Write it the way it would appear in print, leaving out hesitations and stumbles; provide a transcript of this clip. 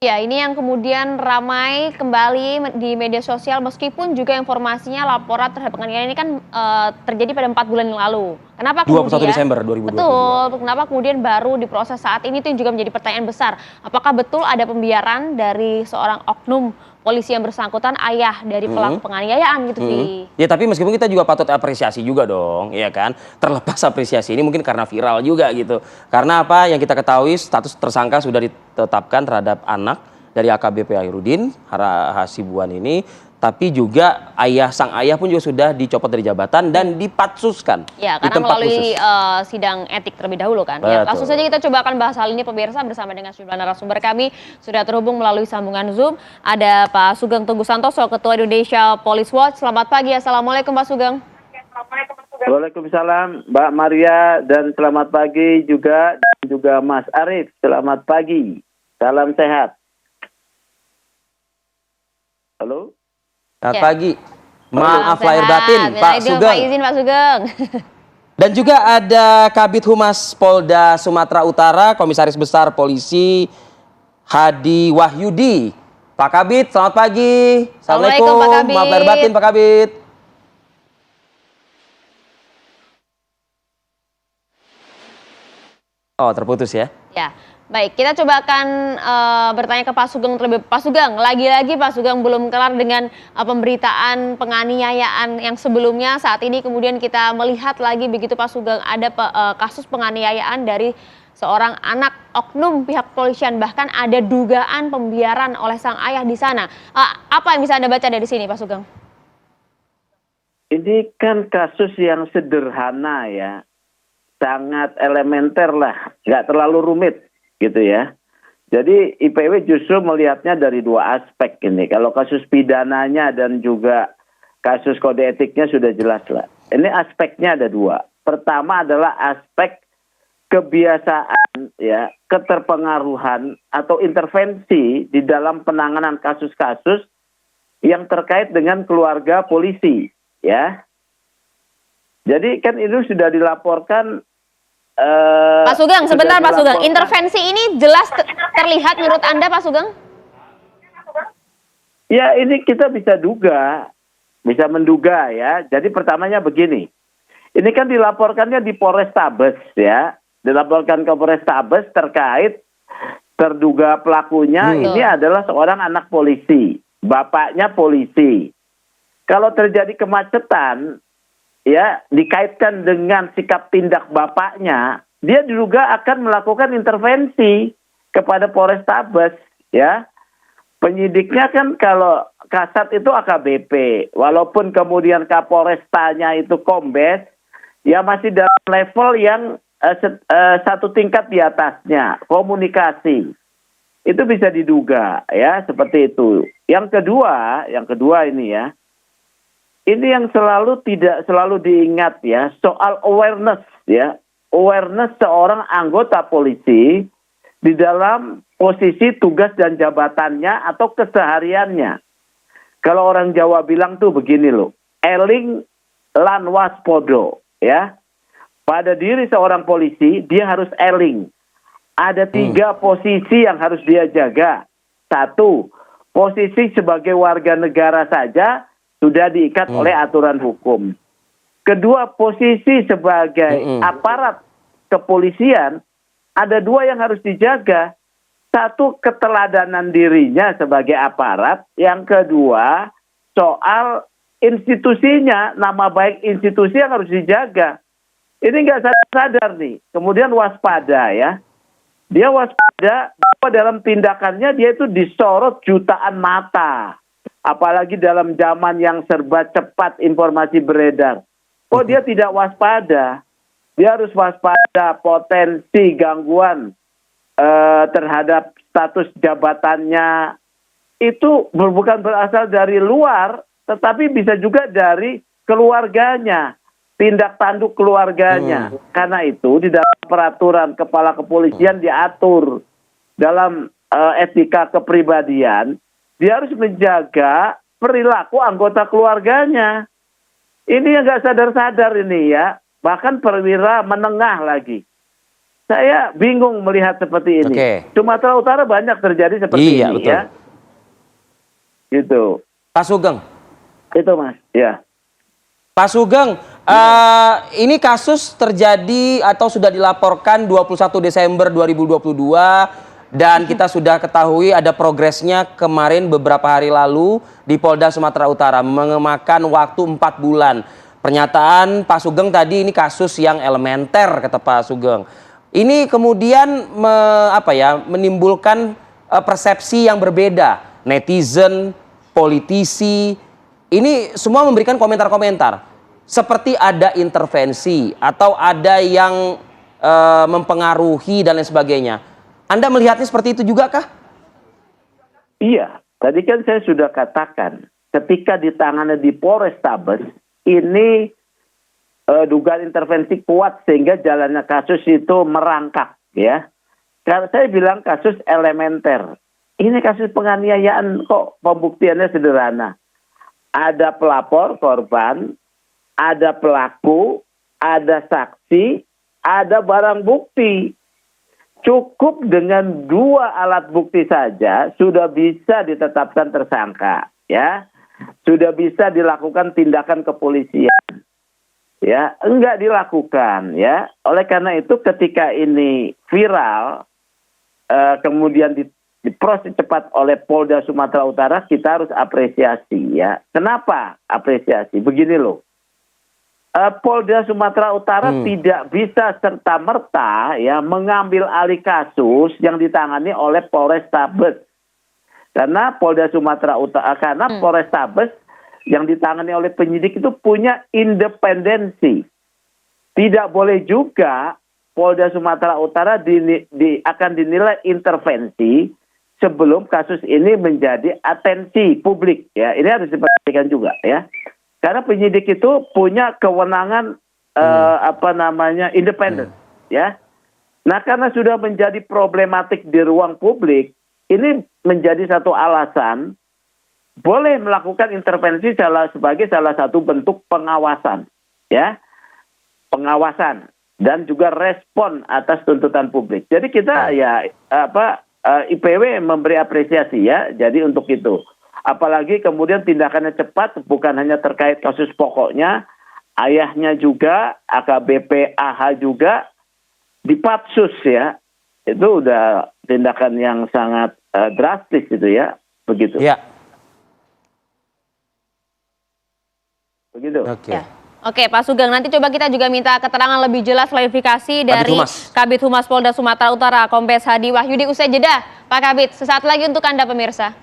Ya, ini yang kemudian ramai kembali di media sosial meskipun juga informasinya laporan terhadap penganiayaan ini kan terjadi pada 4 bulan yang lalu. Kenapa 21 kemudian Desember 2022. betul, kenapa kemudian baru diproses saat ini, itu yang juga menjadi pertanyaan besar. Apakah betul ada pembiaran dari seorang oknum polisi yang bersangkutan, ayah dari pelaku penganiayaan gitu, Vi? Ya tapi meskipun kita juga patut apresiasi juga dong, ya kan. Terlepas apresiasi ini mungkin karena viral juga gitu. Karena apa yang kita ketahui status tersangka sudah ditetapkan terhadap anak dari AKBP Hairudin Hasibuan ini. Tapi juga sang ayah pun juga sudah dicopot dari jabatan dan dipatsuskan Ya, di karena tempat melalui khusus. sidang etik terlebih dahulu kan. Ya, langsung Betul. saja kita coba akan bahas hal ini pemirsa bersama dengan sejumlah narasumber kami. Sudah terhubung melalui sambungan Zoom. Ada Pak Sugeng Teguh Santoso, Ketua Indonesia Police Watch. Selamat pagi, Assalamualaikum Pak Sugeng. Waalaikumsalam Mbak Maria, dan selamat pagi juga Mas Arief. Selamat pagi. Salam sehat. Halo? Selamat Ya. pagi. Maaf lahir batin, Pak Sugeng. Pak izin Pak Sugeng. Dan juga ada Kabid Humas Polda Sumatera Utara, Komisaris Besar Polisi Hadi Wahyudi. Pak Kabid, selamat pagi. Assalamualaikum, Pak Kabid. Maaf lahir batin, Pak Kabid. Oh, terputus ya? Ya, baik. Kita coba akan bertanya ke Pak Sugeng terlebih. Pak Sugeng, lagi-lagi Pak Sugeng belum kelar dengan pemberitaan penganiayaan yang sebelumnya. Saat ini kemudian kita melihat lagi begitu Pak Sugeng, ada kasus penganiayaan dari seorang anak oknum pihak kepolisian. Bahkan ada dugaan pembiaran oleh sang ayah di sana. Apa yang bisa Anda baca dari sini Pak Sugeng? Ini kan kasus yang sederhana ya. Sangat elementer lah, nggak terlalu rumit gitu ya. Jadi IPW justru melihatnya dari dua aspek ini. Kalau kasus pidananya dan juga kasus kode etiknya sudah jelas lah. Ini aspeknya ada dua. Pertama adalah aspek kebiasaan ya, keterpengaruhan atau intervensi di dalam penanganan kasus-kasus yang terkait dengan keluarga polisi ya. Jadi kan itu sudah dilaporkan. Pak Sugeng, sebentar Pak Sugeng. Intervensi ini jelas terlihat menurut Anda Pak Sugeng? Ya ini kita bisa menduga ya. Jadi pertamanya begini. Ini kan dilaporkannya di Polrestabes ya. Dilaporkan ke Polrestabes terkait terduga pelakunya ini adalah seorang anak polisi. Bapaknya polisi. Kalau terjadi kemacetan, ya dikaitkan dengan sikap tindak bapaknya, dia juga akan melakukan intervensi kepada Polrestabes ya. Penyidiknya kan kalau kasat itu AKBP, walaupun kemudian Kapolrestanya itu Kombes, ya masih dalam level yang satu tingkat di atasnya, komunikasi. Itu bisa diduga ya, seperti itu. Yang kedua ini ya. Ini yang tidak selalu diingat ya, soal awareness ya. Awareness seorang anggota polisi di dalam posisi tugas dan jabatannya atau kesehariannya. Kalau orang Jawa bilang tuh begini loh, eling lan waspodo ya. Pada diri seorang polisi, dia harus eling. Ada 3 posisi yang harus dia jaga. 1, posisi sebagai warga negara saja sudah diikat oleh aturan hukum. Kedua, posisi sebagai aparat kepolisian, ada 2 yang harus dijaga. 1, keteladanan dirinya sebagai aparat. Yang kedua, soal institusinya, nama baik institusi yang harus dijaga. Ini nggak sadar nih. Kemudian waspada ya. Dia waspada bahwa dalam tindakannya dia itu disorot jutaan mata. Apalagi dalam zaman yang serba cepat informasi beredar. Kok dia tidak waspada? Dia harus waspada potensi gangguan terhadap status jabatannya. Itu bukan berasal dari luar, tetapi bisa juga dari keluarganya. Tindak tanduk keluarganya. Karena itu di dalam peraturan kepala kepolisian diatur dalam etika kepribadian. Dia harus menjaga perilaku anggota keluarganya. Ini yang nggak sadar-sadar ini ya. Bahkan perwira menengah lagi. saya bingung melihat seperti ini. Oke. Sumatera Utara banyak terjadi seperti Iya, ini betul. ya. Gitu. Pak Sugeng. Itu Mas, ya. Pak Sugeng, ini kasus terjadi atau sudah dilaporkan 21 Desember 2022 dan kita sudah ketahui ada progresnya kemarin beberapa hari lalu di Polda Sumatera Utara memakan waktu 4 bulan. Pernyataan Pak Sugeng tadi ini kasus yang elementer kata Pak Sugeng. Ini kemudian menimbulkan persepsi yang berbeda. Netizen, politisi, ini semua memberikan komentar-komentar. Seperti ada intervensi atau ada yang mempengaruhi dan lain sebagainya. Anda melihatnya seperti itu juga kah? Iya, tadi kan saya sudah katakan, ketika ditangani di Polrestabes, ini dugaan intervensi kuat sehingga jalannya kasus itu merangkak, ya. Karena saya bilang kasus elementer. Ini kasus penganiayaan kok pembuktiannya sederhana. Ada pelapor korban, ada pelaku, ada saksi, ada barang bukti. Cukup dengan 2 alat bukti saja sudah bisa ditetapkan tersangka, ya. Sudah bisa dilakukan tindakan kepolisian. Ya, enggak dilakukan, ya. Oleh karena itu ketika ini viral kemudian diproses cepat oleh Polda Sumatera Utara, kita harus apresiasi, ya. Kenapa apresiasi? Begini loh. Polda Sumatera Utara tidak bisa serta-merta ya mengambil alih kasus yang ditangani oleh Polrestabes. Karena Polda Sumatera Utara, karena Polrestabes yang ditangani oleh penyidik itu punya independensi. Tidak boleh juga Polda Sumatera Utara akan dinilai intervensi sebelum kasus ini menjadi atensi publik. Ya, ini harus diperhatikan juga, ya. Karena penyidik itu punya kewenangan independen, ya. Nah, karena sudah menjadi problematik di ruang publik, ini menjadi satu alasan boleh melakukan intervensi sebagai salah satu bentuk pengawasan, ya. Pengawasan dan juga respon atas tuntutan publik. Jadi kita IPW memberi apresiasi, ya. Jadi untuk itu. Apalagi kemudian tindakannya cepat, bukan hanya terkait kasus pokoknya, ayahnya juga, AKBP AH juga dipatsus, ya. Itu udah tindakan yang sangat drastis itu, ya. Begitu. Ya. Begitu. Oke. Ya. Oke, Pak Sugeng, nanti coba kita juga minta keterangan lebih jelas klarifikasi dari Kabid Humas Polda Sumatera Utara, Kombes Hadi Wahyudi usai jeda. Pak Kabid, sesaat lagi untuk Anda pemirsa.